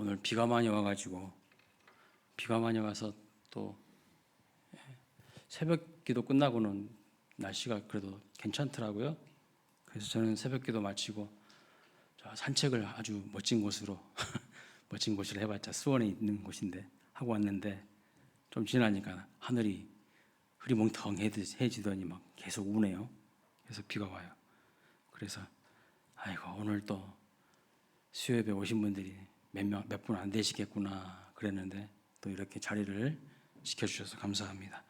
오늘 비가 많이 와가지고 비가 많이 와서 또 새벽기도 끝나고는 날씨가 그래도 괜찮더라고요. 그래서 저는 새벽기도 마치고 산책을 아주 멋진 곳으로 멋진 곳으로 해봤자 수원에 있는 곳인데 하고 왔는데 좀 지나니까 하늘이 흐리멍텅해지더니 막 계속 우네요. 계속 비가 와요. 그래서 아이고 오늘 또 수요예배 오신 분들이 몇 분 안 되시겠구나 그랬는데 또 이렇게 자리를 지켜주셔서 감사합니다.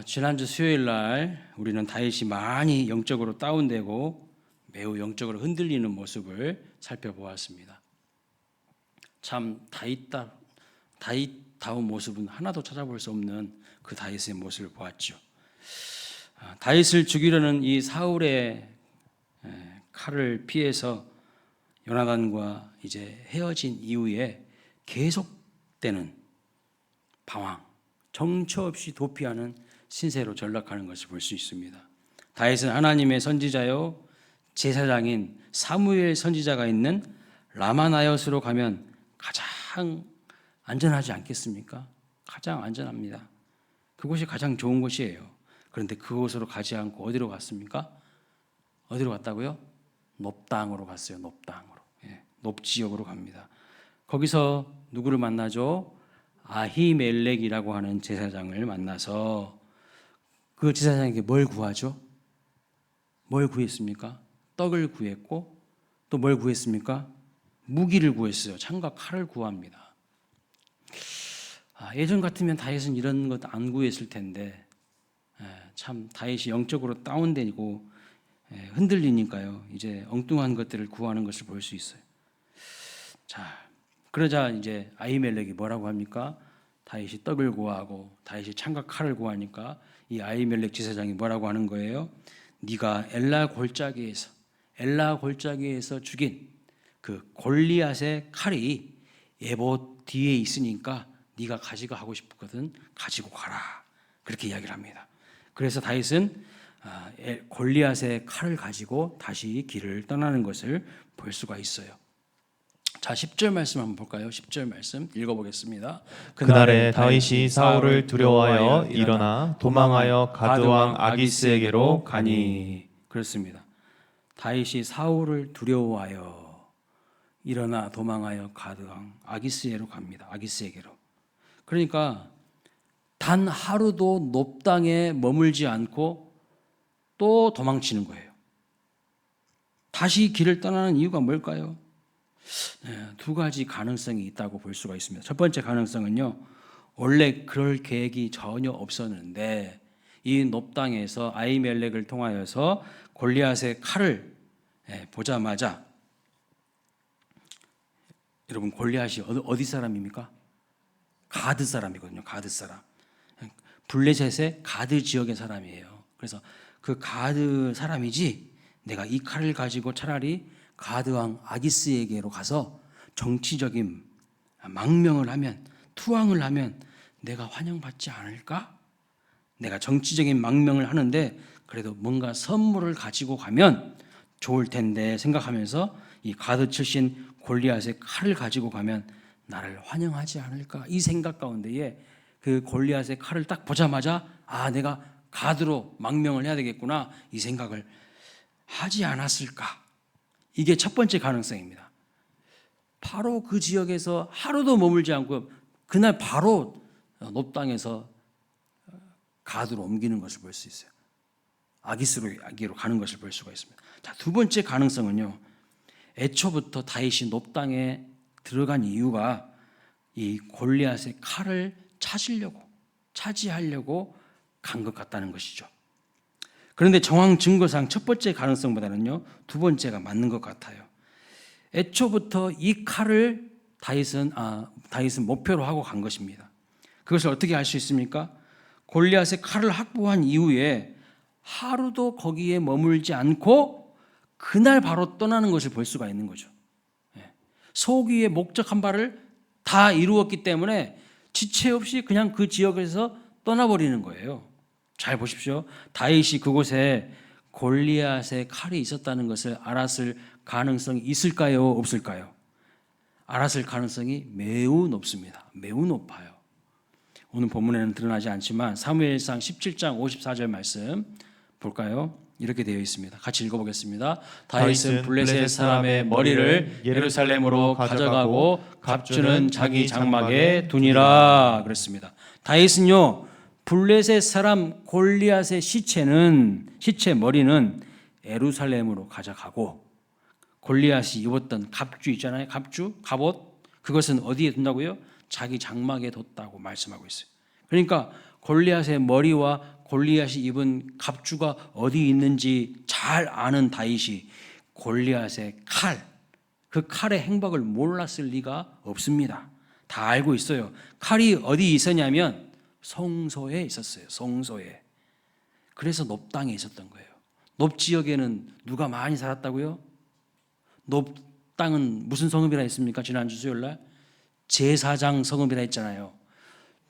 지난주 수요일 날 우리는 다윗이 많이 영적으로 다운되고 매우 영적으로 흔들리는 모습을 살펴보았습니다. 참 다윗다운 모습은 하나도 찾아볼 수 없는 그 다윗의 모습을 보았죠. 다윗을 죽이려는 이 사울의 칼을 피해서 요나단과 이제 헤어진 이후에 계속되는 방황, 정처 없이 도피하는 신세로 전락하는 것을 볼 수 있습니다. 다윗은 하나님의 선지자요 제사장인 사무엘 선지자가 있는 라마나옅으로 가면 가장 안전하지 않겠습니까? 가장 안전합니다. 그곳이 가장 좋은 곳이에요. 그런데 그곳으로 가지 않고 어디로 갔습니까? 어디로 갔다고요? 놉당으로 갔어요. 놉당으로. 놉지역으로 갑니다. 거기서 누구를 만나죠? 아히멜렉이라고 하는 제사장을 만나서 그 제사장에게 뭘 구하죠? 뭘 구했습니까? 떡을 구했고 또 뭘 구했습니까? 무기를 구했어요. 창과 칼을 구합니다. 예전 같으면 다윗은 이런 것 안 구했을 텐데 참 다윗이 영적으로 다운되고 흔들리니까요. 이제 엉뚱한 것들을 구하는 것을 볼 수 있어요. 자, 그러자 이제 아히멜렉이 뭐라고 합니까? 다윗이 떡을 구하고 다윗이 창과 칼을 구하니까 이 아히멜렉 제사장이 뭐라고 하는 거예요? 네가 엘라 골짜기에서 죽인 그 골리앗의 칼이 예봇 뒤에 있으니까 네가 가지고 하고 싶거든 가지고 가라. 그렇게 이야기를 합니다. 그래서 다윗은 골리앗의 칼을 가지고 다시 길을 떠나는 것을 볼 수가 있어요. 자, 10절 말씀 한번 볼까요? 10절 말씀 읽어보겠습니다. 그날에 다윗이 사울을 두려워하여 일어나 도망하여 가드왕 아기스에게로 가니. 그렇습니다. 다윗이 사울을 두려워하여 일어나 도망하여 가드왕 아기스에게로 갑니다. 아기스에게로. 그러니까 단 하루도 놉당에 머물지 않고 또 도망치는 거예요. 다시 길을 떠나는 이유가 뭘까요? 두 가지 가능성이 있다고 볼 수가 있습니다. 첫 번째 가능성은요, 원래 그럴 계획이 전혀 없었는데 이 놉당에서 아히멜렉을 통하여서 골리앗의 칼을 보자마자, 여러분 골리앗이 어디 사람입니까? 가드 사람이거든요. 가드 사람. 블레셋의 가드 지역의 사람이에요. 그래서 그 가드 사람이지 내가 이 칼을 가지고 차라리 가드왕 아기스에게로 가서 정치적인 망명을 하면, 투항을 하면 내가 환영받지 않을까? 내가 정치적인 망명을 하는데 그래도 뭔가 선물을 가지고 가면 좋을 텐데 생각하면서 이 가드 출신 골리앗의 칼을 가지고 가면 나를 환영하지 않을까? 이 생각 가운데에 그 골리앗의 칼을 딱 보자마자 내가 가드로 망명을 해야 되겠구나 이 생각을 하지 않았을까? 이게 첫 번째 가능성입니다. 바로 그 지역에서 하루도 머물지 않고 그날 바로 놉당에서 가드로 옮기는 것을 볼 수 있어요. 아기스로 가는 것을 볼 수가 있습니다. 자, 두 번째 가능성은요, 애초부터 다윗이 놉당에 들어간 이유가 이 골리앗의 칼을 차지하려고 간 것 같다는 것이죠. 그런데 정황 증거상 첫 번째 가능성보다는요, 두 번째가 맞는 것 같아요. 애초부터 이 칼을 다윗은 목표로 하고 간 것입니다. 그것을 어떻게 알 수 있습니까? 골리앗의 칼을 확보한 이후에 하루도 거기에 머물지 않고 그날 바로 떠나는 것을 볼 수가 있는 거죠. 소기의 목적한 바를 다 이루었기 때문에 지체 없이 그냥 그 지역에서 떠나버리는 거예요. 잘 보십시오. 다윗이 그곳에 골리앗의 칼이 있었다는 것을 알았을 가능성이 있을까요? 없을까요? 알았을 가능성이 매우 높습니다. 매우 높아요. 오늘 본문에는 드러나지 않지만 사무엘상 17장 54절 말씀 볼까요? 이렇게 되어 있습니다. 같이 읽어보겠습니다. 다윗은 블레셋 사람의 머리를 예루살렘으로 가져가고 갑주는 자기 장막에 두니라 그랬습니다. 다윗은요, 블레셋 사람 골리앗의 시체 머리는 예루살렘으로 가져가고 골리앗이 입었던 갑주 있잖아요. 갑옷 그것은 어디에 둔다고요? 자기 장막에 뒀다고 말씀하고 있어요. 그러니까 골리앗의 머리와 골리앗이 입은 갑주가 어디 있는지 잘 아는 다윗이 골리앗의 그 칼의 행방을 몰랐을 리가 없습니다. 다 알고 있어요. 칼이 어디 있었냐면 성소에 있었어요. 성소에. 그래서 높 땅에 있었던 거예요. 높 지역에는 누가 많이 살았다고요? 높 땅은 무슨 성읍이라 했습니까? 지난주 수요일날 제사장 성읍이라 했잖아요.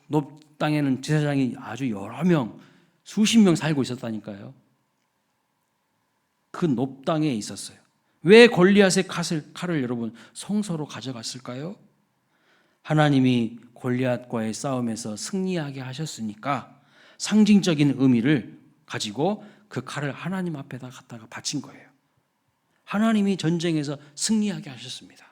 높 땅에는 제사장이 아주 여러 명, 수십 명 살고 있었다니까요. 그 높 땅에 있었어요. 왜 골리앗의 칼을 여러분 성소로 가져갔을까요? 하나님이 골리앗과의 싸움에서 승리하게 하셨으니까 상징적인 의미를 가지고 그 칼을 하나님 앞에다 갖다가 바친 거예요. 하나님이 전쟁에서 승리하게 하셨습니다.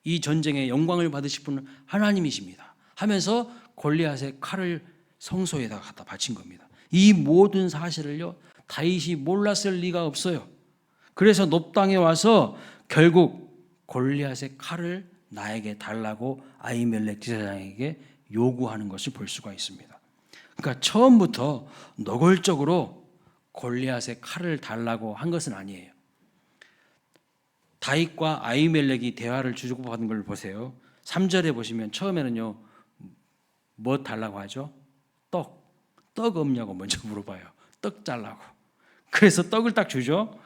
이 전쟁의 영광을 받으실 분은 하나님이십니다. 하면서 골리앗의 칼을 성소에다 갖다 바친 겁니다. 이 모든 사실을요, 다윗이 몰랐을 리가 없어요. 그래서 높 땅에 와서 결국 골리앗의 칼을 나에게 달라고 아히멜렉 제사장에게 요구하는 것을 볼 수가 있습니다. 그러니까 처음부터 노골적으로 골리앗의 칼을 달라고 한 것은 아니에요. 다윗과 아히멜렉이 대화를 주고받은 걸 보세요. 3절에 보시면 처음에는요, 뭐 달라고 하죠? 떡 없냐고 먼저 물어봐요. 떡 달라고. 그래서 떡을 딱 주죠.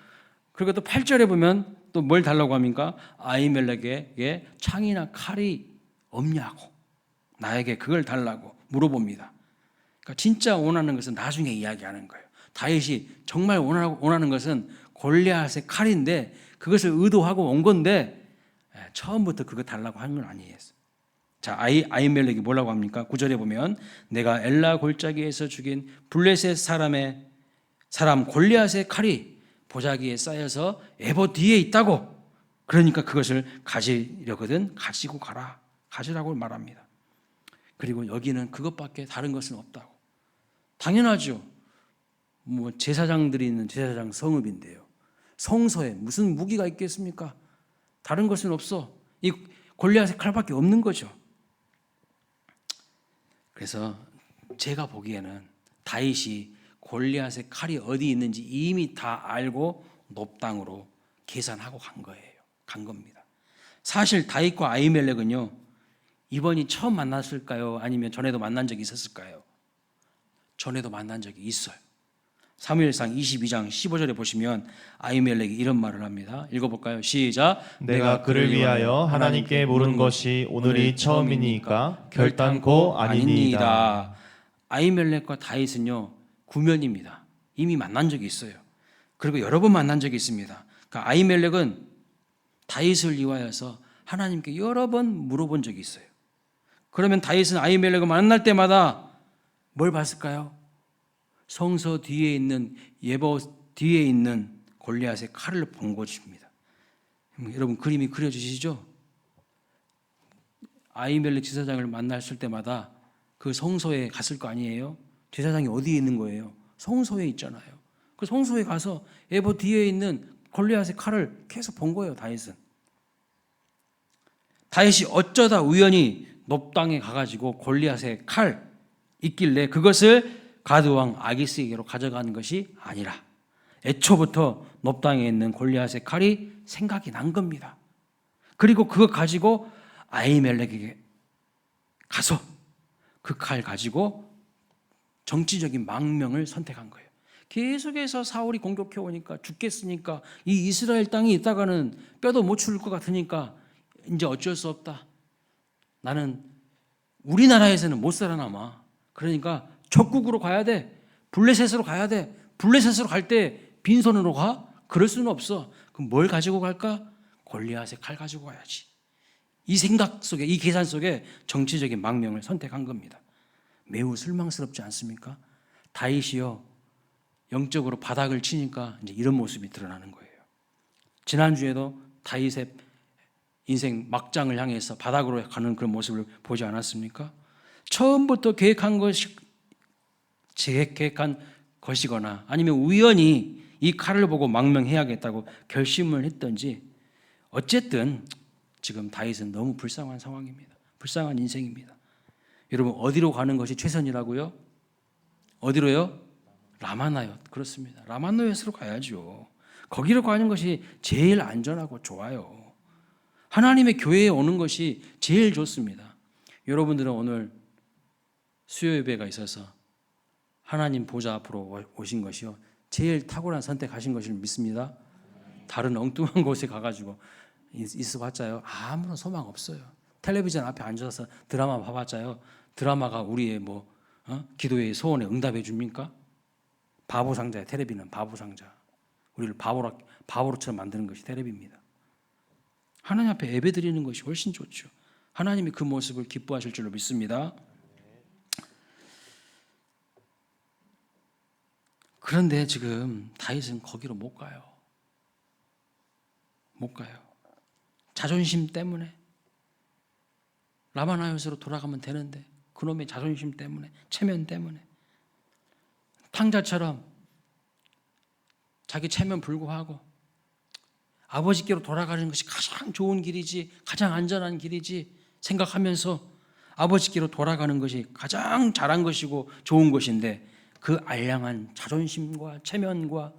그리고 또 8절에 보면 또 뭘 달라고 합니까? 아히멜렉에게 창이나 칼이 없냐고, 나에게 그걸 달라고 물어봅니다. 그러니까 진짜 원하는 것은 나중에 이야기하는 거예요. 다윗이 정말 원하는 것은 골리앗의 칼인데 그것을 의도하고 온 건데 처음부터 그거 달라고 한 건 아니에요. 자, 아히멜렉이 뭐라고 합니까? 9절에 보면 내가 엘라 골짜기에서 죽인 블레셋 사람 골리앗의 칼이 보자기에 쌓여서 에봇 뒤에 있다고. 그러니까 그것을 가지려거든 가지고 가라. 가지라고 말합니다. 그리고 여기는 그것밖에 다른 것은 없다고. 당연하죠. 뭐 제사장들이 있는 제사장 성읍인데요. 성소에 무슨 무기가 있겠습니까? 다른 것은 없어. 이 골리앗의 칼밖에 없는 거죠. 그래서 제가 보기에는 다윗이 골리앗의 칼이 어디 있는지 이미 다 알고 높 땅으로 계산하고 간 겁니다. 사실 다윗과 아히멜렉은요, 이번이 처음 만났을까요? 아니면 전에도 만난 적이 있었을까요? 전에도 만난 적이 있어요. 사무엘상 22장 15절에 보시면 아히멜렉이 이런 말을 합니다. 읽어볼까요? 시작. 내가 그를 위하여 하나님께 물은 것이 오늘이 처음이니까 결단코 아니니이다. 아히멜렉과 다윗은요, 구면입니다. 이미 만난 적이 있어요. 그리고 여러 번 만난 적이 있습니다. 그러니까 아히멜렉은 다윗을 위하여서 하나님께 여러 번 물어본 적이 있어요. 그러면 다윗은 아히멜렉을 만날 때마다 뭘 봤을까요? 성소 뒤에 있는 예봇 뒤에 있는 골리앗의 칼을 본 것입니다. 여러분 그림이 그려지시죠? 아히멜렉 제사장을 만났을 때마다 그 성소에 갔을 거 아니에요? 제사장이 어디에 있는 거예요? 성소에 있잖아요. 그 성소에 가서 예봇 뒤에 있는 골리앗의 칼을 계속 본 거예요. 다윗이 어쩌다 우연히 높 땅에 가가지고 골리앗의 칼 있길래 그것을 가드 왕 아기스에게로 가져가는 것이 아니라 애초부터 높 땅에 있는 골리앗의 칼이 생각이 난 겁니다. 그리고 그거 가지고 아히멜렉에게 가서 그 칼 가지고 정치적인 망명을 선택한 거예요. 계속해서 사울이 공격해 오니까 죽겠으니까 이 이스라엘 땅에 있다가는 뼈도 못 추릴 것 같으니까 이제 어쩔 수 없다. 나는 우리나라에서는 못 살아남아. 그러니까 적국으로 가야 돼. 블레셋으로 가야 돼. 블레셋으로 갈 때 빈손으로 가? 그럴 수는 없어. 그럼 뭘 가지고 갈까? 골리앗의 칼 가지고 가야지. 이 생각 속에, 이 계산 속에 정치적인 망명을 선택한 겁니다. 매우 실망스럽지 않습니까? 다윗이요, 영적으로 바닥을 치니까 이제 이런 모습이 드러나는 거예요. 지난주에도 다윗의 인생 막장을 향해서 바닥으로 가는 그런 모습을 보지 않았습니까? 처음부터 계획한 것이거나 아니면 우연히 이 칼을 보고 망명해야겠다고 결심을 했던지 어쨌든 지금 다윗은 너무 불쌍한 상황입니다. 불쌍한 인생입니다. 여러분, 어디로 가는 것이 최선이라고요? 어디로요? 라마나요. 그렇습니다. 라마나요스로 가야죠. 거기로 가는 것이 제일 안전하고 좋아요. 하나님의 교회에 오는 것이 제일 좋습니다. 여러분들은 오늘 수요 예배가 있어서 하나님 보좌 앞으로 오신 것이요, 제일 탁월한 선택하신 것을 믿습니다. 다른 엉뚱한 곳에 가가지고 있어봤자요, 아무런 소망 없어요. 텔레비전 앞에 앉아서 드라마 봐봤자요, 드라마가 우리의 기도의 소원에 응답해 줍니까? 바보 상자예요. 텔레비는 바보 상자. 우리를 바보로처럼 만드는 것이 텔레비입니다. 하나님 앞에 예배 드리는 것이 훨씬 좋죠. 하나님이 그 모습을 기뻐하실 줄로 믿습니다. 그런데 지금 다윗은 거기로 못 가요. 못 가요. 자존심 때문에. 라마나요스로 돌아가면 되는데 그놈의 자존심 때문에, 체면 때문에 탕자처럼 자기 체면 불구하고 아버지께로 돌아가는 것이 가장 좋은 길이지, 가장 안전한 길이지 생각하면서 아버지께로 돌아가는 것이 가장 잘한 것이고 좋은 것인데, 그 알량한 자존심과 체면과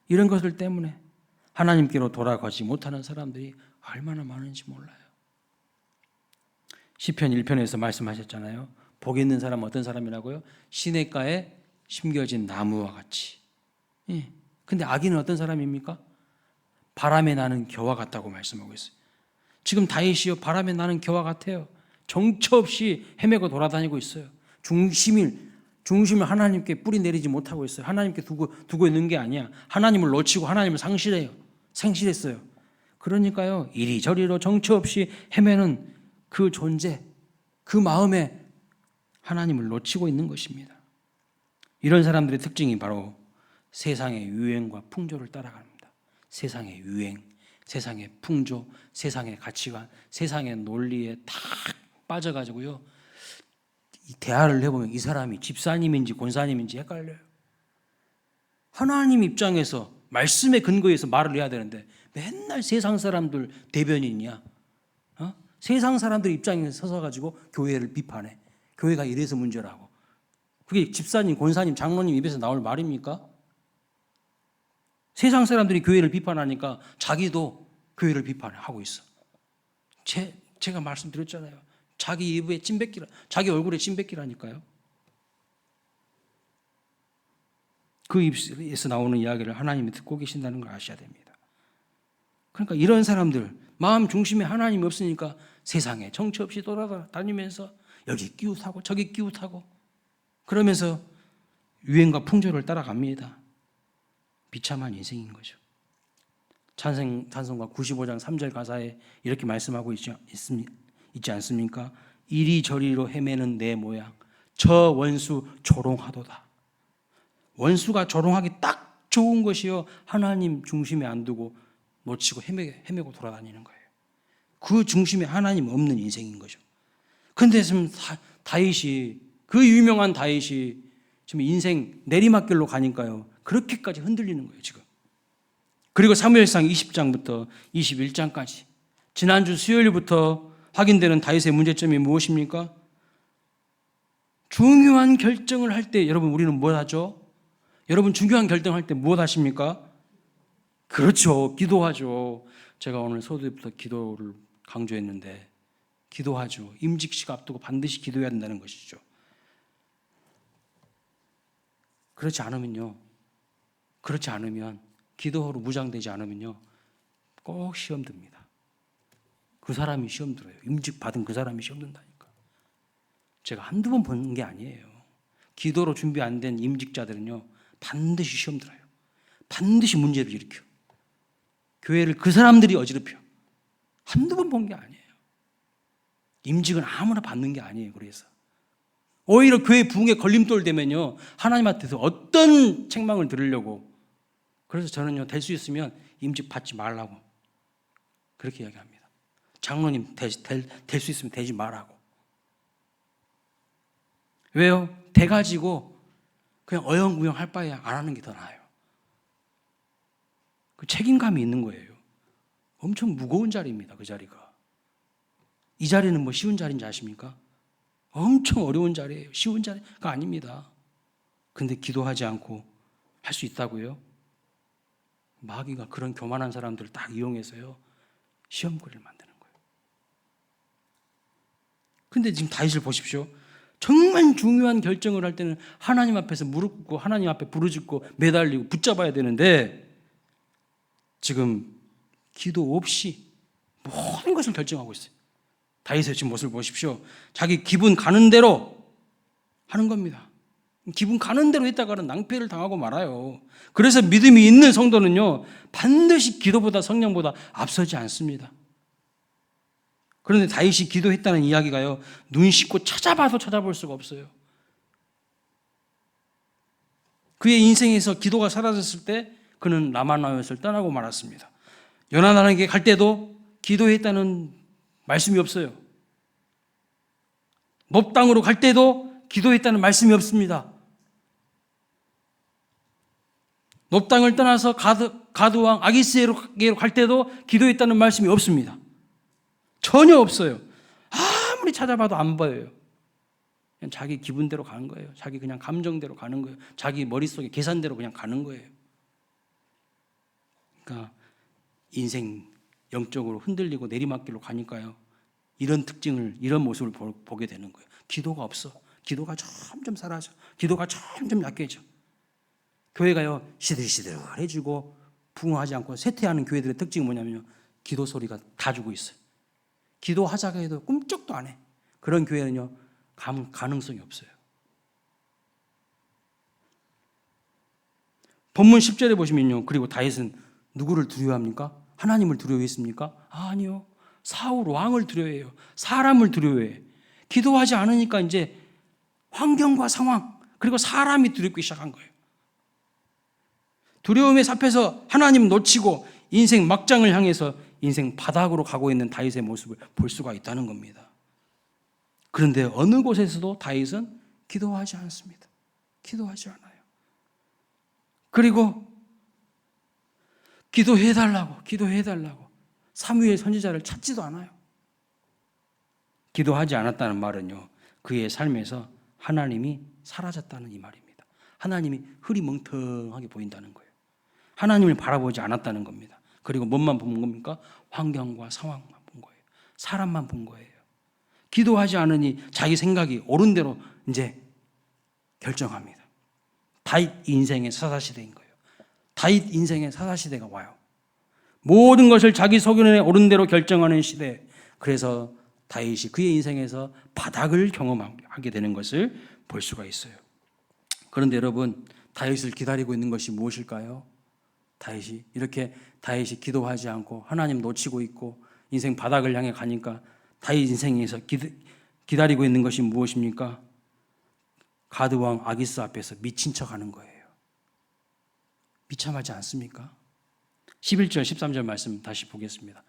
이런 것들 때문에 하나님께로 돌아가지 못하는 사람들이 얼마나 많은지 몰라요. 시편 1편에서 말씀하셨잖아요. 복 있는 사람은 어떤 사람이라고요? 시냇가에 심겨진 나무와 같이. 근데 악인은 어떤 사람입니까? 바람에 나는 겨와 같다고 말씀하고 있어요. 지금 다윗이요, 바람에 나는 겨와 같아요. 정처 없이 헤매고 돌아다니고 있어요. 중심을 하나님께 뿌리 내리지 못하고 있어요. 하나님께 두고 있는 게 아니야. 하나님을 놓치고 하나님을 상실했어요. 그러니까요, 이리저리로 정처 없이 헤매는 그 존재, 그 마음에 하나님을 놓치고 있는 것입니다. 이런 사람들의 특징이 바로 세상의 유행과 풍조를 따라갑니다. 세상의 유행, 세상의 풍조, 세상의 가치관, 세상의 논리에 다 빠져가지고요, 이 대화를 해보면 이 사람이 집사님인지 권사님인지 헷갈려요. 하나님 입장에서 말씀의 근거에서 말을 해야 되는데 맨날 세상 사람들 대변인이야. 세상 사람들 입장에 서서 가지고 교회를 비판해. 교회가 이래서 문제라고. 그게 집사님, 권사님, 장로님 입에서 나올 말입니까? 세상 사람들이 교회를 비판하니까 자기도 교회를 비판하고 있어. 제가 말씀드렸잖아요. 자기 입에 찜뱉기라, 자기 얼굴에 찜뱉기라니까요. 그 입에서 나오는 이야기를 하나님이 듣고 계신다는 걸 아셔야 됩니다. 그러니까 이런 사람들, 마음 중심에 하나님이 없으니까 세상에 정처 없이 돌아다니면서 여기 끼웃하고 저기 끼웃하고 그러면서 유행과 풍조를 따라갑니다. 비참한 인생인 거죠. 찬송가 95장 3절 가사에 이렇게 말씀하고 있지 않습니까? 이리저리로 헤매는 내 모양, 저 원수 조롱하도다. 원수가 조롱하기 딱 좋은 것이요, 하나님 중심에 안 두고 놓치고 헤매고 돌아다니는 거예요. 그 중심에 하나님 없는 인생인 거죠. 그런데 지금 다윗이, 그 유명한 다윗이 지금 인생 내리막길로 가니까요, 그렇게까지 흔들리는 거예요 지금. 그리고 사무엘상 20장부터 21장까지 지난주 수요일부터 확인되는 다윗의 문제점이 무엇입니까? 중요한 결정을 할 때 여러분, 우리는 뭘 하죠? 여러분, 중요한 결정할 때 무엇 하십니까? 그렇죠, 기도하죠. 제가 오늘 서두에부터 기도를 강조했는데 기도하죠. 임직식 앞두고 반드시 기도해야 된다는 것이죠. 그렇지 않으면 기도로 무장되지 않으면요, 꼭 시험 듭니다. 그 사람이 시험 들어요. 임직 받은 그 사람이 시험 든다니까. 제가 한두 번 본 게 아니에요. 기도로 준비 안 된 임직자들은요, 반드시 시험 들어요. 반드시 문제를 일으켜. 교회를 그 사람들이 어지럽혀. 한두 번 본 게 아니에요. 임직은 아무나 받는 게 아니에요. 그래서 오히려 교회 부흥에 걸림돌 되면요, 하나님한테서 어떤 책망을 들으려고. 그래서 저는요, 될 수 있으면 임직 받지 말라고 그렇게 이야기합니다. 장로님 될 수 있으면 되지 말라고. 왜요? 돼가지고 그냥 어영부영 할 바에 안 하는 게 더 나아요. 그 책임감이 있는 거예요. 엄청 무거운 자리입니다. 그 자리가. 이 자리는 뭐 쉬운 자리인지 아십니까? 엄청 어려운 자리예요. 쉬운 자리가 아닙니다. 근데 기도하지 않고 할 수 있다고요? 마귀가 그런 교만한 사람들을 딱 이용해서요, 시험거리를 만드는 거예요. 근데 지금 다윗을 보십시오. 정말 중요한 결정을 할 때는 하나님 앞에서 무릎 꿇고 하나님 앞에 부르짖고 매달리고 붙잡아야 되는데, 지금 기도 없이 모든 것을 결정하고 있어요. 다윗의 지금 모습을 보십시오. 자기 기분 가는 대로 하는 겁니다. 기분 가는 대로 했다가는 낭패를 당하고 말아요. 그래서 믿음이 있는 성도는요, 반드시 기도보다 성령보다 앞서지 않습니다. 그런데 다윗이 기도했다는 이야기가요, 눈 씻고 찾아봐도 찾아볼 수가 없어요. 그의 인생에서 기도가 사라졌을 때 그는 라마나요스를 떠나고 말았습니다. 요나단에게 갈 때도 기도했다는 말씀이 없어요. 몹 땅으로 갈 때도 기도했다는 말씀이 없습니다. 몹 땅을 떠나서 가드 왕 아기스에로 갈 때도 기도했다는 말씀이 없습니다. 전혀 없어요. 아무리 찾아봐도 안 보여요. 그냥 자기 기분대로 가는 거예요. 자기 그냥 감정대로 가는 거예요. 자기 머릿속에 계산대로 그냥 가는 거예요. 그러니까 인생 영적으로 흔들리고 내리막길로 가니까요, 이런 특징을, 이런 모습을 보게 되는 거예요. 기도가 없어. 기도가 점점 사라져. 기도가 점점 약해져. 교회가요, 시들시들해지고 부흥하지 않고 쇠퇴하는 교회들의 특징이 뭐냐면요, 기도 소리가 다 주고 있어요. 기도하자고 해도 꿈쩍도 안 해. 그런 교회는요, 가능성이 없어요. 본문 10절에 보시면요, 그리고 다윗은 누구를 두려워합니까? 하나님을 두려워했습니까? 아니요. 사울 왕을 두려워해요. 사람을 두려워해. 기도하지 않으니까 이제 환경과 상황, 그리고 사람이 두렵기 시작한 거예요. 두려움에 삽해서 하나님 놓치고 인생 막장을 향해서 인생 바닥으로 가고 있는 다윗의 모습을 볼 수가 있다는 겁니다. 그런데 어느 곳에서도 다윗은 기도하지 않습니다. 기도하지 않아요. 그리고 기도해달라고 사무엘 선지자를 찾지도 않아요. 기도하지 않았다는 말은요, 그의 삶에서 하나님이 사라졌다는 이 말입니다. 하나님이 흐리멍텅하게 보인다는 거예요. 하나님을 바라보지 않았다는 겁니다. 그리고 뭐만 본 겁니까? 환경과 상황만 본 거예요. 사람만 본 거예요. 기도하지 않으니 자기 생각이 옳은 대로 이제 결정합니다. 다윗 인생의 사사시대인 거예요. 다윗 인생의 사사시대가 와요. 모든 것을 자기 소견에 옳은 대로 결정하는 시대. 그래서 다윗이 그의 인생에서 바닥을 경험하게 되는 것을 볼 수가 있어요. 그런데 여러분, 다윗을 기다리고 있는 것이 무엇일까요? 다윗이 기도하지 않고 하나님 놓치고 있고 인생 바닥을 향해 가니까 다윗 인생에서 기다리고 있는 것이 무엇입니까? 가드왕 아기스 앞에서 미친 척하는 거예요. 비참하지 않습니까? 11절 13절 말씀 다시 보겠습니다.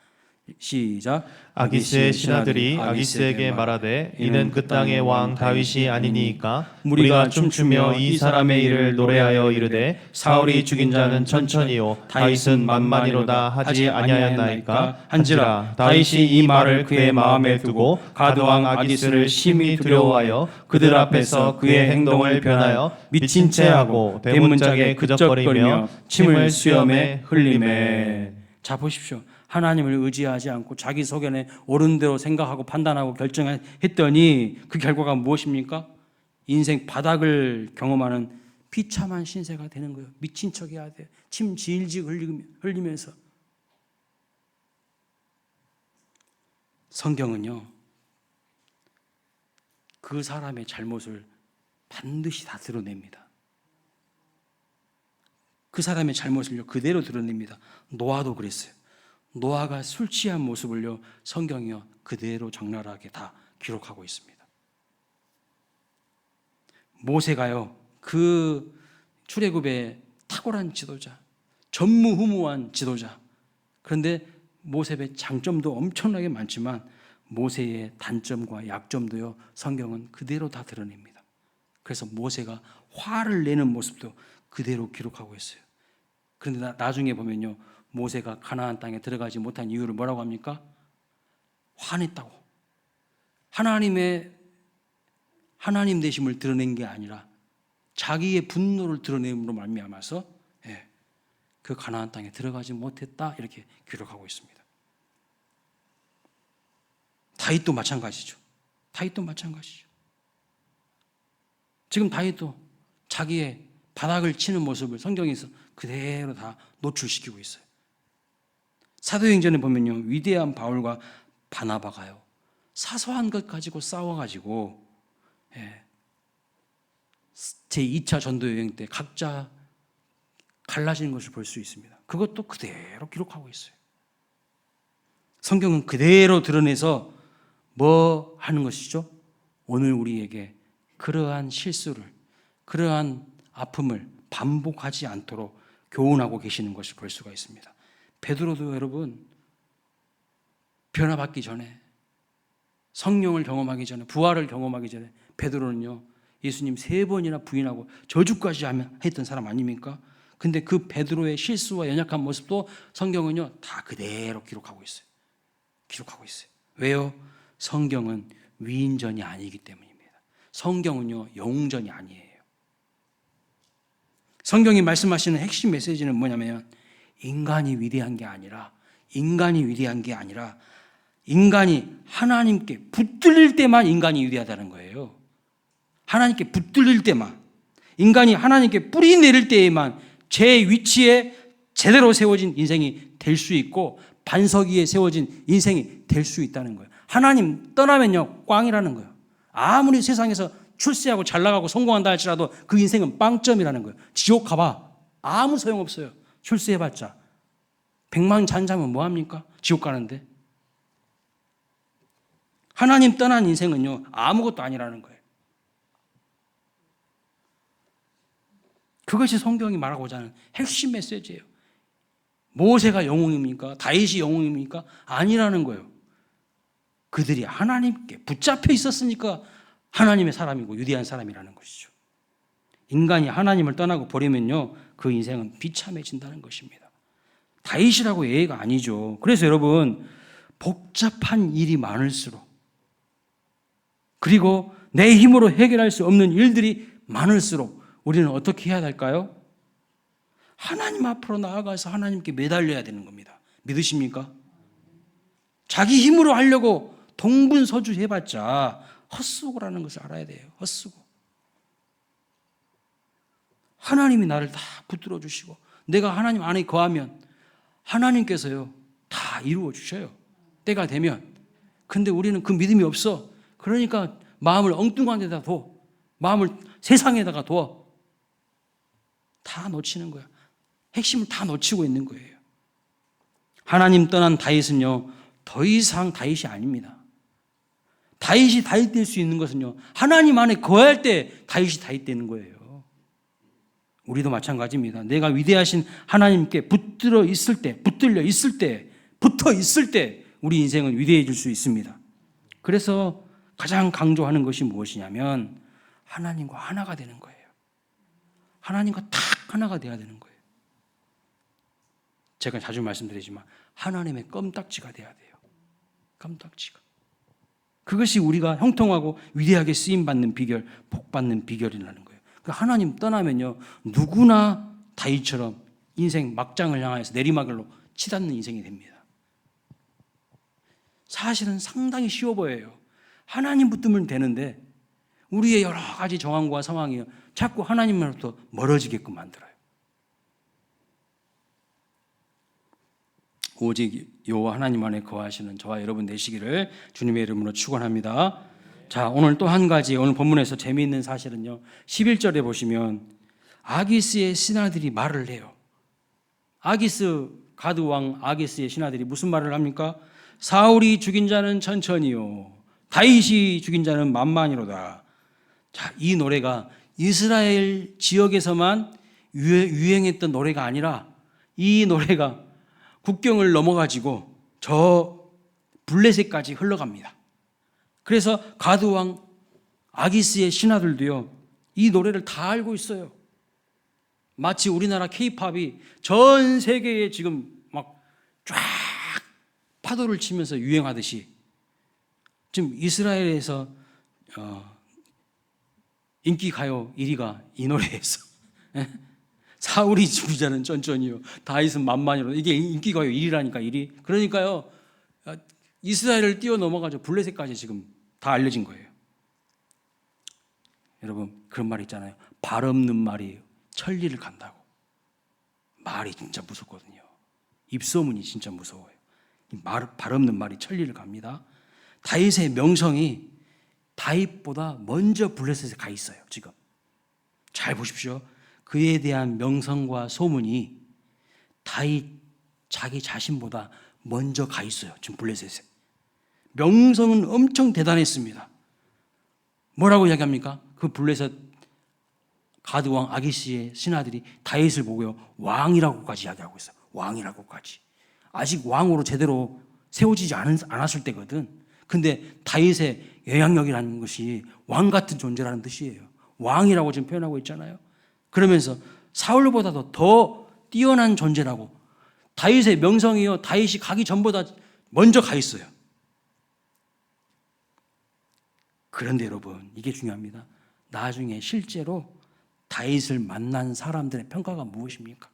시작. 아기스의 신하들이 아기스에게 말하되 이는 그 땅의 왕 다윗이 아니니까 우리가 춤추며 이 사람의 일을 노래하여 이르되 사울이 죽인 자는 천천히요 다윗은 만만이로다 하지 아니하였나이까 한지라 다윗이 이 말을 그의 마음에 두고 가드왕 아기스를 심히 두려워하여 그들 앞에서 그의 행동을 변하여 미친 채 하고 대문짝에 그적거리며 침을 수염에 흘리매. 자 보십시오. 하나님을 의지하지 않고 자기 소견에 옳은 대로 생각하고 판단하고 결정했더니 그 결과가 무엇입니까? 인생 바닥을 경험하는 비참한 신세가 되는 거예요. 미친 척 해야 돼. 침 질질 흘리면서. 성경은요, 그 사람의 잘못을 반드시 다 드러냅니다. 그 사람의 잘못을요 그대로 드러냅니다. 노아도 그랬어요. 노아가 술 취한 모습을요 성경이요 그대로 적나라하게 다 기록하고 있습니다. 모세가요 그 출애굽의 탁월한 지도자, 전무후무한 지도자. 그런데 모세의 장점도 엄청나게 많지만 모세의 단점과 약점도요 성경은 그대로 다 드러냅니다. 그래서 모세가 화를 내는 모습도 그대로 기록하고 있어요. 그런데 나중에 보면요 모세가 가나안 땅에 들어가지 못한 이유를 뭐라고 합니까? 화냈다고. 하나님 되심을 드러낸 게 아니라 자기의 분노를 드러냄으로 말미암아서 그 가나안 땅에 들어가지 못했다 이렇게 기록하고 있습니다. 다윗도 마찬가지죠. 지금 다윗도 자기의 바닥을 치는 모습을 성경에서 그대로 다 노출시키고 있어요. 사도행전에 보면요 위대한 바울과 바나바가요 사소한 것 가지고 싸워가지고 제2차 전도 여행 때 각자 갈라지는 것을 볼 수 있습니다. 그것도 그대로 기록하고 있어요. 성경은 그대로 드러내서 뭐 하는 것이죠? 오늘 우리에게 그러한 실수를, 그러한 아픔을 반복하지 않도록 교훈하고 계시는 것을 볼 수가 있습니다. 베드로도 여러분 변화받기 전에, 성령을 경험하기 전에, 부활을 경험하기 전에 베드로는요 예수님 3번이나 부인하고 저주까지 했던 사람 아닙니까? 근데 그 베드로의 실수와 연약한 모습도 성경은요 다 그대로 기록하고 있어요. 왜요? 성경은 위인전이 아니기 때문입니다. 성경은요 영웅전이 아니에요. 성경이 말씀하시는 핵심 메시지는 뭐냐면 인간이 위대한 게 아니라 인간이 하나님께 붙들릴 때만 인간이 위대하다는 거예요. 하나님께 붙들릴 때만, 인간이 하나님께 뿌리 내릴 때에만 제 위치에 제대로 세워진 인생이 될 수 있고 반석 위에 세워진 인생이 될 수 있다는 거예요. 하나님 떠나면요 꽝이라는 거예요. 아무리 세상에서 출세하고 잘 나가고 성공한다 할지라도 그 인생은 빵점이라는 거예요. 지옥 가봐 아무 소용없어요. 출세해봤자 백만장자면 뭐합니까? 지옥 가는데. 하나님 떠난 인생은요 아무것도 아니라는 거예요. 그것이 성경이 말하고자 하는 핵심 메시지예요. 모세가 영웅입니까? 다윗이 영웅입니까? 아니라는 거예요. 그들이 하나님께 붙잡혀 있었으니까 하나님의 사람이고 위대한 사람이라는 것이죠. 인간이 하나님을 떠나고 버리면요 그 인생은 비참해진다는 것입니다. 다윗이라고 예의가 아니죠. 그래서 여러분 복잡한 일이 많을수록 그리고 내 힘으로 해결할 수 없는 일들이 많을수록 우리는 어떻게 해야 될까요? 하나님 앞으로 나아가서 하나님께 매달려야 되는 겁니다. 믿으십니까? 자기 힘으로 하려고 동분서주 해봤자 헛수고라는 것을 알아야 돼요. 헛수고. 하나님이 나를 다 붙들어 주시고 내가 하나님 안에 거하면 하나님께서요 다 이루어 주셔요. 때가 되면. 근데 우리는 그 믿음이 없어. 그러니까 마음을 엉뚱한 데다 둬. 마음을 세상에다가 둬. 다 놓치는 거야. 핵심을 다 놓치고 있는 거예요. 하나님 떠난 다윗은요 더 이상 다윗이 아닙니다. 다윗이 다윗 될 수 있는 것은요 하나님 안에 거할 때 다윗이 다윗 되는 거예요. 우리도 마찬가지입니다. 내가 위대하신 하나님께 붙들려 있을 때 붙어 있을 때 우리 인생은 위대해질 수 있습니다. 그래서 가장 강조하는 것이 무엇이냐면 하나님과 하나가 되는 거예요. 하나님과 딱 하나가 돼야 되는 거예요. 제가 자주 말씀드리지만 하나님의 껌딱지가 돼야 돼요. 껌딱지가. 그것이 우리가 형통하고 위대하게 쓰임받는 비결, 복받는 비결이라는 거예요. 하나님 떠나면요 누구나 다윗처럼 인생 막장을 향해서 내리막으로 치닫는 인생이 됩니다. 사실은 상당히 쉬워 보여요. 하나님 붙들면 되는데 우리의 여러 가지 정황과 상황이 자꾸 하나님으로부터 멀어지게끔 만들어요. 오직 여호와 하나님 안에 거하시는 저와 여러분 되시기를 주님의 이름으로 축원합니다. 자, 오늘 또 한 가지 오늘 본문에서 재미있는 사실은요 11절에 보시면 아기스의 신하들이 말을 해요. 아기스 가드 왕 아기스의 신하들이 무슨 말을 합니까? 사울이 죽인 자는 천천히요, 다윗이 죽인 자는 만만이로다. 자, 이 노래가 이스라엘 지역에서만 유행했던 노래가 아니라 이 노래가 국경을 넘어가지고 저 블레셋까지 흘러갑니다. 그래서 가드 왕 아기스의 신하들도요, 이 노래를 다 알고 있어요. 마치 우리나라 K-팝이 전 세계에 지금 막 쫙 파도를 치면서 유행하듯이 지금 이스라엘에서 인기 가요 1위가 이 노래에서 사울이 죽인 자는 천천히요, 다윗은 만만이로. 이게 인기 가요 1위라니까 1위. 그러니까요, 이스라엘을 뛰어넘어가지고 블레셋까지 지금 다 알려진 거예요. 여러분, 그런 말 있잖아요. 발 없는 말이 천리를 간다고. 말이 진짜 무섭거든요. 입소문이 진짜 무서워요. 발 없는 말이 천리를 갑니다. 다윗의 명성이 다윗보다 먼저 블레셋에 가 있어요. 지금 잘 보십시오. 그에 대한 명성과 소문이 다윗 자기 자신보다 먼저 가 있어요. 지금 블레셋에. 명성은 엄청 대단했습니다. 뭐라고 이야기합니까? 그 블레셋 가드 왕 아기스의 신하들이 다윗을 보고요, 왕이라고까지 이야기하고 있어요. 왕이라고까지. 아직 왕으로 제대로 세워지지 않았을 때거든. 근데 다윗의 영향력이라는 것이 왕 같은 존재라는 뜻이에요. 왕이라고 지금 표현하고 있잖아요. 그러면서 사울보다도 더 뛰어난 존재라고. 다윗의 명성이요, 다윗이 가기 전보다 먼저 가 있어요. 그런데 여러분, 이게 중요합니다. 나중에 실제로 다윗을 만난 사람들의 평가가 무엇입니까?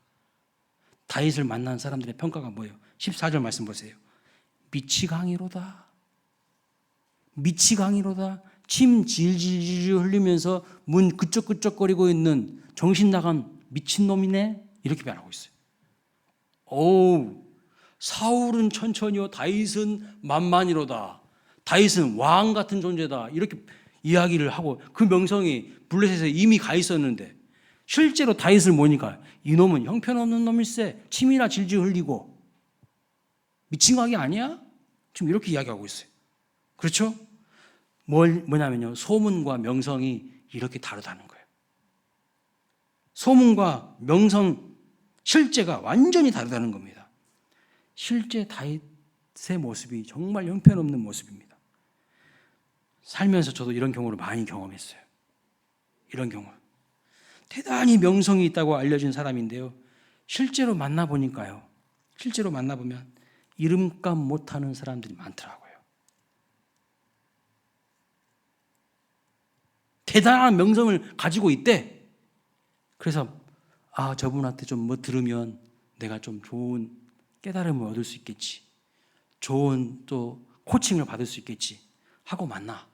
다윗을 만난 사람들의 평가가 뭐예요? 14절 말씀 보세요. 미치광이로다. 미치광이로다. 침 질질질 흘리면서 문 그쩍그쩍거리고 있는 정신 나간 미친놈이네. 이렇게 말하고 있어요. 오, 사울은 천천히요, 다윗은 만만이로다. 다윗은 왕 같은 존재다. 이렇게 이야기를 하고, 그 명성이 블레셋에 이미 가 있었는데 실제로 다윗을 보니까 이놈은 형편없는 놈일세. 침이나 질질 흘리고 미친 각이 아니야? 지금 이렇게 이야기하고 있어요. 그렇죠? 뭐냐면요, 소문과 명성이 이렇게 다르다는 거예요. 소문과 명성, 실제가 완전히 다르다는 겁니다. 실제 다윗의 모습이 정말 형편없는 모습입니다. 살면서 저도 이런 경우를 많이 경험했어요. 이런 경우. 대단히 명성이 있다고 알려진 사람인데요, 실제로 만나보니까요, 실제로 만나보면 이름값 못하는 사람들이 많더라고요. 대단한 명성을 가지고 있대. 그래서 저분한테 좀 뭐 들으면 내가 좀 좋은 깨달음을 얻을 수 있겠지, 좋은 또 코칭을 받을 수 있겠지 하고 만나.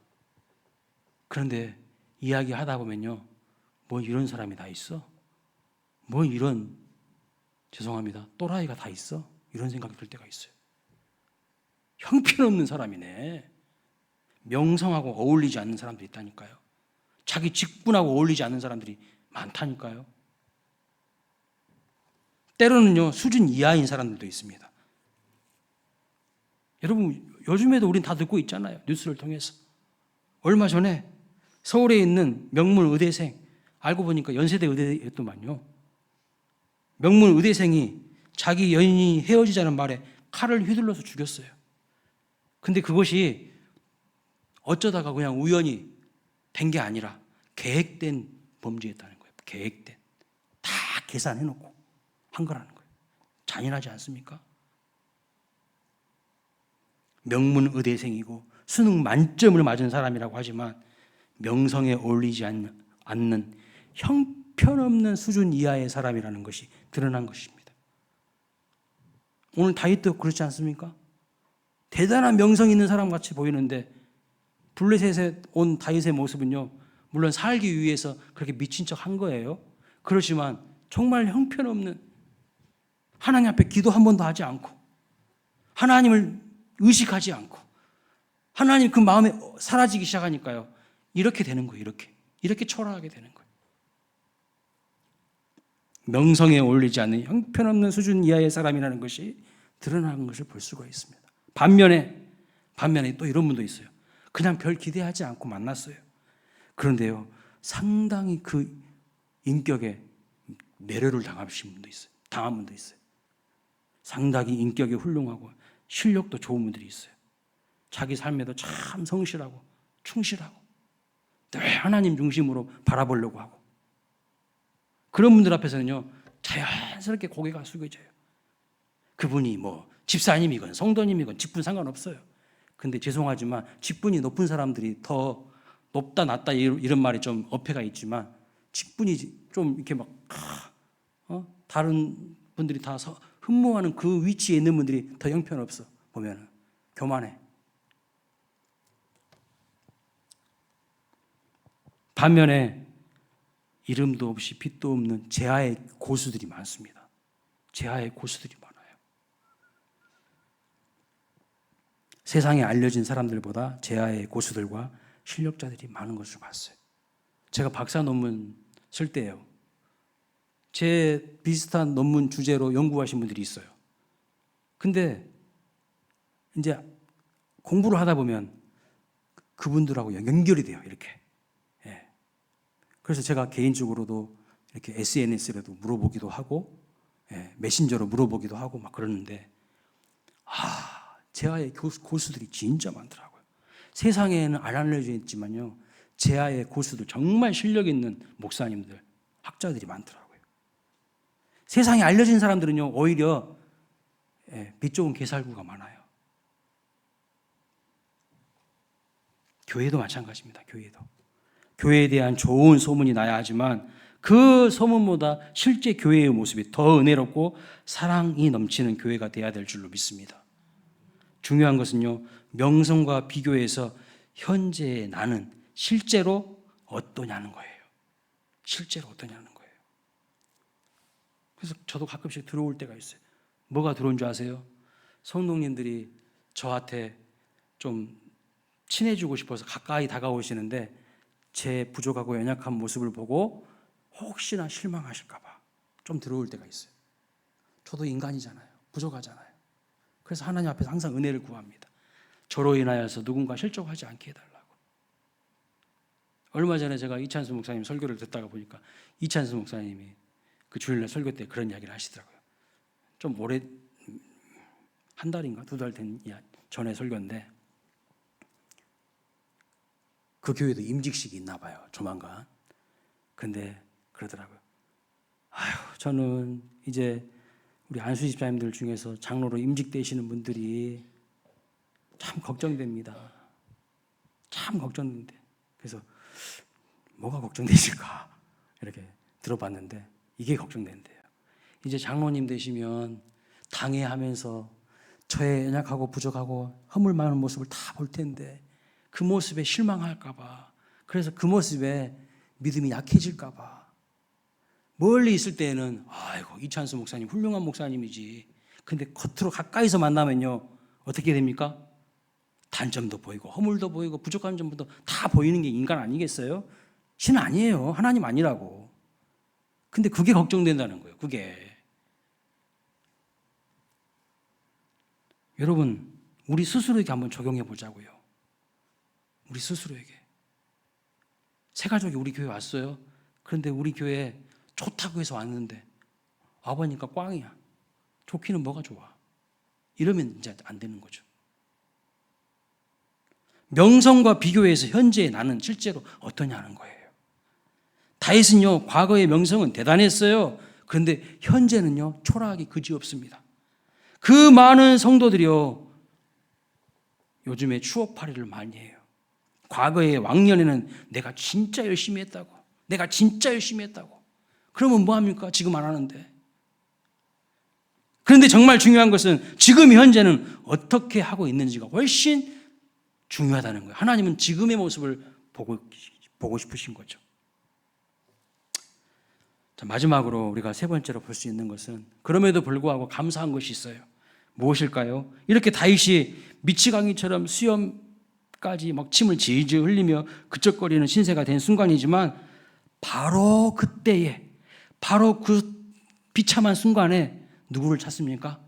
그런데 이야기하다 보면요, 뭐 이런 사람이 다 있어? 뭐 이런, 죄송합니다, 또라이가 다 있어? 이런 생각이 들 때가 있어요. 형편없는 사람이네. 명성하고 어울리지 않는 사람들이 있다니까요. 자기 직분하고 어울리지 않는 사람들이 많다니까요. 때로는요, 수준 이하인 사람들도 있습니다. 여러분, 요즘에도 우린 다 듣고 있잖아요. 뉴스를 통해서. 얼마 전에 서울에 있는 명문 의대생, 알고 보니까 연세대 의대였더만요. 명문 의대생이 자기 여인이 헤어지자는 말에 칼을 휘둘러서 죽였어요. 근데 그것이 어쩌다가 그냥 우연히 된 게 아니라 계획된 범죄였다는 거예요. 계획된. 다 계산해놓고 한 거라는 거예요. 잔인하지 않습니까? 명문 의대생이고 수능 만점을 맞은 사람이라고 하지만 명성에 어울리지 않는 형편없는 수준 이하의 사람이라는 것이 드러난 것입니다. 오늘 다윗도 그렇지 않습니까? 대단한 명성 있는 사람 같이 보이는데 블레셋에 온 다윗의 모습은요, 물론 살기 위해서 그렇게 미친 척 한 거예요. 그렇지만 정말 형편없는, 하나님 앞에 기도 한 번도 하지 않고, 하나님을 의식하지 않고, 하나님 그 마음에 사라지기 시작하니까요, 이렇게 되는 거예요. 이렇게 초라하게 되는 거예요. 명성에 어울리지 않는 형편없는 수준 이하의 사람이라는 것이 드러나는 것을 볼 수가 있습니다. 반면에 또 이런 분도 있어요. 그냥 별 기대하지 않고 만났어요. 그런데요, 상당히 그 인격에 매료를 당한 분도 있어요. 상당히 인격이 훌륭하고 실력도 좋은 분들이 있어요. 자기 삶에도 참 성실하고 충실하고 늘 하나님 중심으로 바라보려고 하고, 그런 분들 앞에서는요 자연스럽게 고개가 숙여져요. 그분이 뭐 집사님이건 성도님이건 직분 상관없어요. 근데 죄송하지만 직분이 높은 사람들이 더 높다 낮다 이런 말이 좀 어폐가 있지만, 직분이 좀 이렇게 막 다른 분들이 다 흠모하는 그 위치에 있는 분들이 더 형편없어. 보면은 교만해. 반면에 이름도 없이 빛도 없는 제아의 고수들이 많습니다. 제아의 고수들이 많아요. 세상에 알려진 사람들보다 제아의 고수들과 실력자들이 많은 것을 봤어요. 제가 박사 논문 쓸 때요, 제 비슷한 논문 주제로 연구하신 분들이 있어요. 근데 이제 공부를 하다 보면 그분들하고 연결이 돼요, 이렇게. 예. 그래서 제가 개인적으로도 이렇게 SNS라도 물어보기도 하고, 메신저로 물어보기도 하고 막 그러는데, 제아의 고수들이 진짜 많더라고요. 세상에는 안 알려져 있지만요, 제아의 고수들, 정말 실력 있는 목사님들, 학자들이 많더라고요. 세상에 알려진 사람들은요, 오히려 빛 좋은 개살구가 많아요. 교회도 마찬가지입니다. 교회에 대한 좋은 소문이 나야 하지만 그 소문보다 실제 교회의 모습이 더 은혜롭고 사랑이 넘치는 교회가 돼야 될 줄로 믿습니다. 중요한 것은요, 명성과 비교해서 현재의 나는 실제로 어떠냐는 거예요. 실제로 어떠냐는 거예요. 그래서 저도 가끔씩 들어올 때가 있어요. 뭐가 들어온 줄 아세요? 성도님들이 저한테 좀 친해지고 싶어서 가까이 다가오시는데, 제 부족하고 연약한 모습을 보고 혹시나 실망하실까 봐 좀 들어올 때가 있어요. 저도 인간이잖아요. 부족하잖아요. 그래서 하나님 앞에서 항상 은혜를 구합니다. 저로 인하여서 누군가 실족하지 않게 해달라고. 얼마 전에 제가 이찬수 목사님 설교를 듣다가 보니까 이찬수 목사님이 그 주일날 설교 때 그런 이야기를 하시더라고요. 좀 오래, 한 달인가 두 달 된 전에 설교인데, 그 교회도 임직식이 있나 봐요, 조만간. 근데 그러더라고요. 저는 이제 우리 안수 집사님들 중에서 장로로 임직되시는 분들이 참 걱정됩니다. 참 걱정되는데. 그래서 뭐가 걱정되실까 이렇게 들어봤는데, 이게 걱정된대요. 이제 장로님 되시면 당회하면서 저의 연약하고 부족하고 허물 많은 모습을 다 볼 텐데, 그 모습에 실망할까 봐, 그래서 그 모습에 믿음이 약해질까 봐, 멀리 있을 때에는 아이고 이찬수 목사님 훌륭한 목사님이지, 근데 겉으로 가까이서 만나면요 어떻게 됩니까? 단점도 보이고 허물도 보이고 부족한 점부터 다 보이는 게 인간 아니겠어요? 신 아니에요. 하나님 아니라고. 근데 그게 걱정된다는 거예요. 그게. 여러분, 우리 스스로에게 한번 적용해 보자고요. 우리 스스로에게. 새 가족이 우리 교회 왔어요. 그런데 우리 교회 좋다고 해서 왔는데 와보니까 꽝이야. 좋기는 뭐가 좋아. 이러면 이제 안 되는 거죠. 명성과 비교해서 현재의 나는 실제로 어떠냐는 거예요. 다윗은요, 과거의 명성은 대단했어요. 그런데 현재는요, 초라하기 그지없습니다. 그 많은 성도들이요, 요즘에 추억팔이를 많이 해요. 과거의 왕년에는 내가 진짜 열심히 했다고. 그러면 뭐합니까? 지금 안 하는데. 그런데 정말 중요한 것은 지금 현재는 어떻게 하고 있는지가 훨씬 중요하다는 거예요. 하나님은 지금의 모습을 보고 싶으신 거죠. 자, 마지막으로 우리가 세 번째로 볼 수 있는 것은, 그럼에도 불구하고 감사한 것이 있어요. 무엇일까요? 이렇게 다윗이 미치광이처럼 수염까지 막 침을 질질 흘리며 그적거리는 신세가 된 순간이지만, 바로 그때에, 바로 그 비참한 순간에 누구를 찾습니까?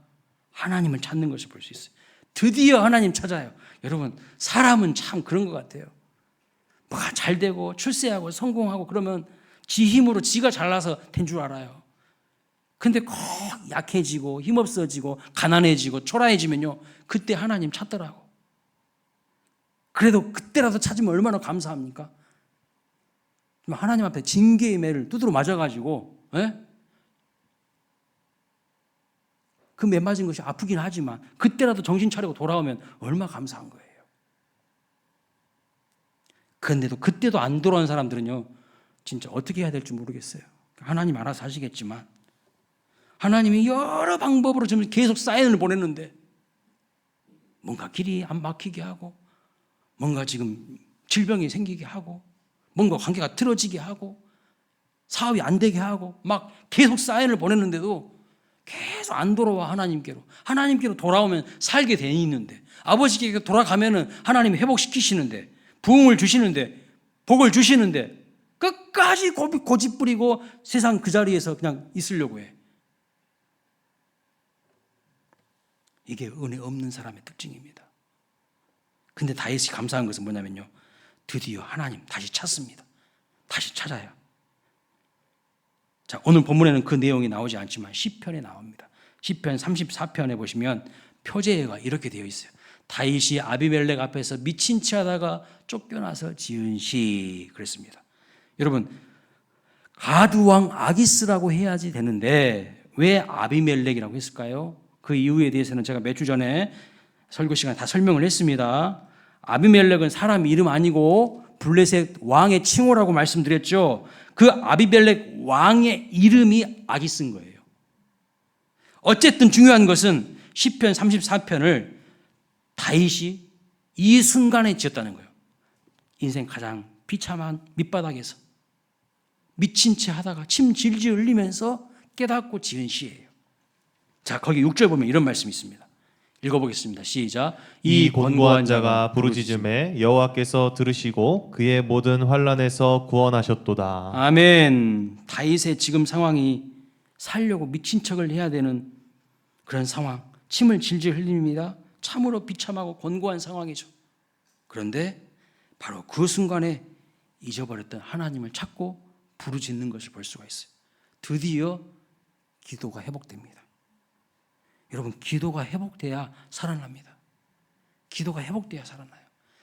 하나님을 찾는 것을 볼 수 있어요. 드디어 하나님 찾아요. 여러분, 사람은 참 그런 것 같아요. 뭐가 잘 되고 출세하고 성공하고 그러면 지 힘으로 지가 잘나서 된 줄 알아요. 근데 꼭 약해지고 힘없어지고 가난해지고 초라해지면요, 그때 하나님 찾더라고. 그래도 그때라도 찾으면 얼마나 감사합니까? 하나님 앞에 징계의 매를 두드러 맞아가지고, 그 매 맞은 것이 아프긴 하지만 그때라도 정신 차리고 돌아오면 얼마나 감사한 거예요. 그런데도 그때도 안 돌아온 사람들은요, 진짜 어떻게 해야 될지 모르겠어요. 하나님 알아서 하시겠지만 하나님이 여러 방법으로 지금 계속 사인을 보냈는데 뭔가 길이 안 막히게 하고, 뭔가 지금 질병이 생기게 하고, 뭔가 관계가 틀어지게 하고, 사업이 안 되게 하고, 막 계속 사인을 보냈는데도 계속 안 돌아와. 하나님께로 돌아오면 살게 돼 있는데, 아버지께 돌아가면은 하나님이 회복시키시는데, 부흥을 주시는데, 복을 주시는데 끝까지 고집 부리고 세상 그 자리에서 그냥 있으려고 해. 이게 은혜 없는 사람의 특징입니다. 근데 다윗이 감사한 것은 뭐냐면요, 드디어 하나님 다시 찾습니다. 다시 찾아요. 자, 오늘 본문에는 그 내용이 나오지 않지만 시편에 나옵니다. 시편 34편에 보시면 표제가 이렇게 되어 있어요. 다윗이 아비멜렉 앞에서 미친 채 하다가 쫓겨나서 지은 시, 그랬습니다. 여러분, 가드 왕 아기스라고 해야지 되는데 왜 아비멜렉이라고 했을까요? 그 이유에 대해서는 제가 몇 주 전에 설교 시간에 다 설명을 했습니다. 아비멜렉은 사람 이름 아니고 블레셋 왕의 칭호라고 말씀드렸죠. 그 아비멜렉 왕의 이름이 아기스인 거예요. 어쨌든 중요한 것은 시편 34편을 다윗이 이 순간에 지었다는 거예요. 인생 가장 비참한 밑바닥에서 미친 채 하다가 침 질질 흘리면서 깨닫고 지은 시예요. 자, 거기 6절 보면 이런 말씀이 있습니다. 읽어보겠습니다. 시작. 이 곤고한 자가 부르짖음에 여호와께서 들으시고 그의 모든 환난에서 구원하셨도다. 아멘. 다윗의 지금 상황이 살려고 미친 척을 해야 되는 그런 상황, 침을 질질 흘립니다. 참으로 비참하고 곤고한 상황이죠. 그런데 바로 그 순간에 잊어버렸던 하나님을 찾고 부르짖는 것을 볼 수가 있어요. 드디어 기도가 회복됩니다. 여러분, 기도가 회복돼야 살아납니다. 기도가 회복돼야 살아나요.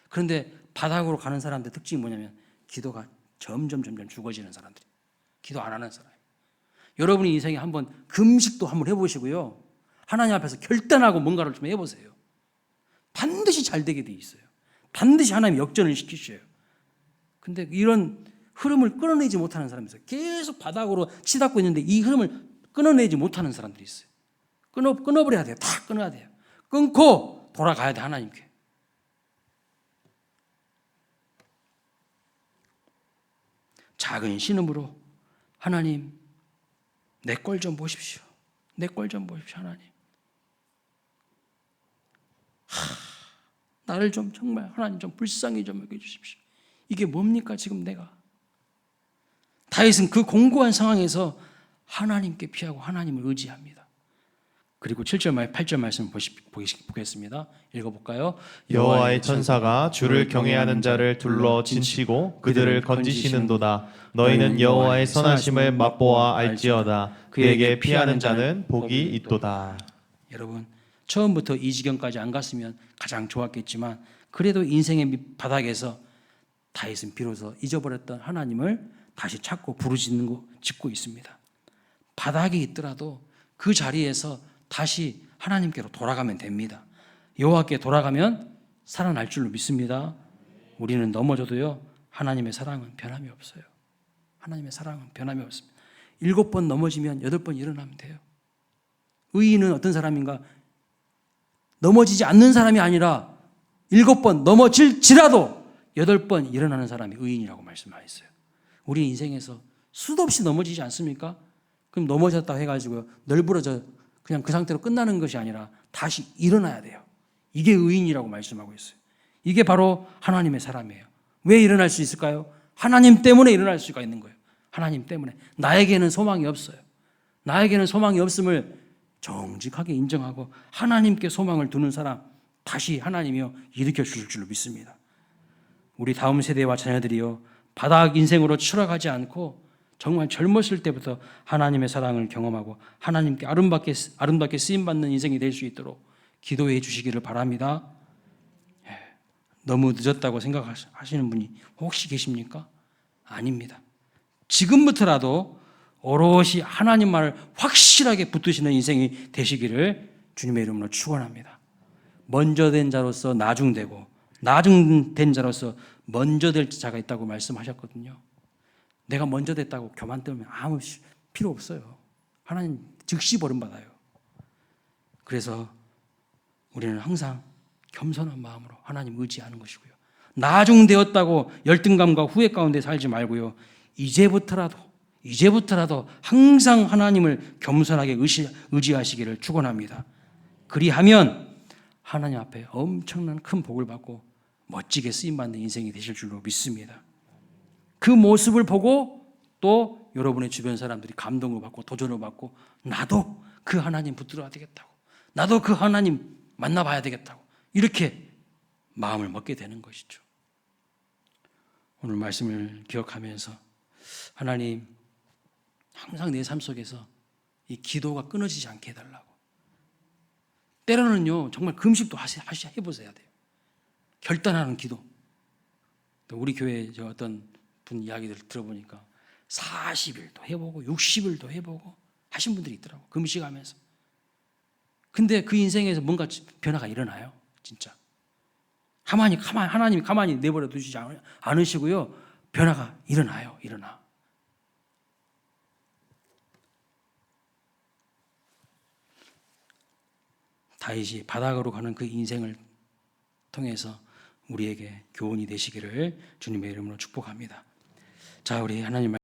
그런데 바닥으로 가는 사람들 특징이 뭐냐면 기도가 점점 죽어지는 사람들이, 기도 안 하는 사람. 여러분이 인생에 한번 금식도 한번 해보시고요, 하나님 앞에서 결단하고 뭔가를 좀 해보세요. 반드시 잘 되게 돼 있어요. 반드시 하나님 역전을 시키셔요. 근데 이런 흐름을 끊어내지 못하는 사람이 있어요. 계속 바닥으로 치닫고 있는데 이 흐름을 끊어내지 못하는 사람들이 있어요. 끊어버려야 돼요. 다 끊어야 돼요. 끊고 돌아가야 돼, 하나님께. 작은 신음으로 하나님, 내 꼴 좀 보십시오. 내 꼴 좀 보십시오, 하나님. 나를 좀 정말 하나님 좀 불쌍히 좀 여겨주십시오. 이게 뭡니까 지금 내가? 다윗은 그 공고한 상황에서 하나님께 피하고 하나님을 의지합니다. 그리고 7절, 8절 말씀 보겠습니다. 읽어볼까요? 여호와의 천사가 주를 경외하는 자를 둘러 진치고 그들을 건지시는도다. 너희는 여호와의 선하심을 맛보아 알지어다. 그에게 피하는 자는 복이 있도다. 여러분, 처음부터 이 지경까지 안 갔으면 가장 좋았겠지만 그래도 인생의 바닥에서 다윗은 비로소 잊어버렸던 하나님을 다시 찾고 부르짖고 있습니다. 바닥이 있더라도 그 자리에서 다시 하나님께로 돌아가면 됩니다. 여호와께 돌아가면 살아날 줄로 믿습니다. 우리는 넘어져도요, 하나님의 사랑은 변함이 없어요. 하나님의 사랑은 변함이 없습니다. 7번 넘어지면 8번 일어나면 돼요. 의인은 어떤 사람인가? 넘어지지 않는 사람이 아니라 7번 넘어질지라도 8번 일어나는 사람이 의인이라고 말씀하셨어요. 우리 인생에서 수도 없이 넘어지지 않습니까? 그럼 넘어졌다고 해가지고 널브러져 그냥 그 상태로 끝나는 것이 아니라 다시 일어나야 돼요. 이게 의인이라고 말씀하고 있어요. 이게 바로 하나님의 사람이에요. 왜 일어날 수 있을까요? 하나님 때문에 일어날 수가 있는 거예요. 하나님 때문에. 나에게는 소망이 없어요. 나에게는 소망이 없음을 정직하게 인정하고 하나님께 소망을 두는 사람 다시 하나님이요 일으켜 주실 줄로 믿습니다. 우리 다음 세대와 자녀들이요 바닥 인생으로 추락하지 않고 정말 젊었을 때부터 하나님의 사랑을 경험하고 하나님께 아름답게 쓰임받는 인생이 될 수 있도록 기도해 주시기를 바랍니다. 너무 늦었다고 생각하시는 분이 혹시 계십니까? 아닙니다. 지금부터라도 오롯이 하나님 말을 확실하게 붙드시는 인생이 되시기를 주님의 이름으로 축원합니다. 먼저 된 자로서 나중되고 나중된 자로서 먼저 될 자가 있다고 말씀하셨거든요. 내가 먼저 됐다고 교만 떨면 아무 필요 없어요. 하나님 즉시 버림받아요. 그래서 우리는 항상 겸손한 마음으로 하나님 의지하는 것이고요. 나중되었다고 열등감과 후회 가운데 살지 말고요. 이제부터라도 항상 하나님을 겸손하게 의지하시기를 축원합니다. 그리하면 하나님 앞에 엄청난 큰 복을 받고 멋지게 쓰임받는 인생이 되실 줄로 믿습니다. 그 모습을 보고 또 여러분의 주변 사람들이 감동을 받고 도전을 받고 나도 그 하나님 붙들어야 되겠다고, 나도 그 하나님 만나봐야 되겠다고 이렇게 마음을 먹게 되는 것이죠. 오늘 말씀을 기억하면서 하나님 항상 내 삶 속에서 이 기도가 끊어지지 않게 해달라고. 때로는요 정말 금식도 해보셔야 돼요. 결단하는 기도. 우리 교회 어떤 분 이야기들 들어보니까 40일도 해보고 60일도 해보고 하신 분들이 있더라고, 금식하면서. 근데 그 인생에서 뭔가 변화가 일어나요. 진짜 하나님이 가만히 내버려 두시지 않으시고요 변화가 일어나. 다윗이 바닥으로 가는 그 인생을 통해서 우리에게 교훈이 되시기를 주님의 이름으로 축복합니다. 자, 우리 하나님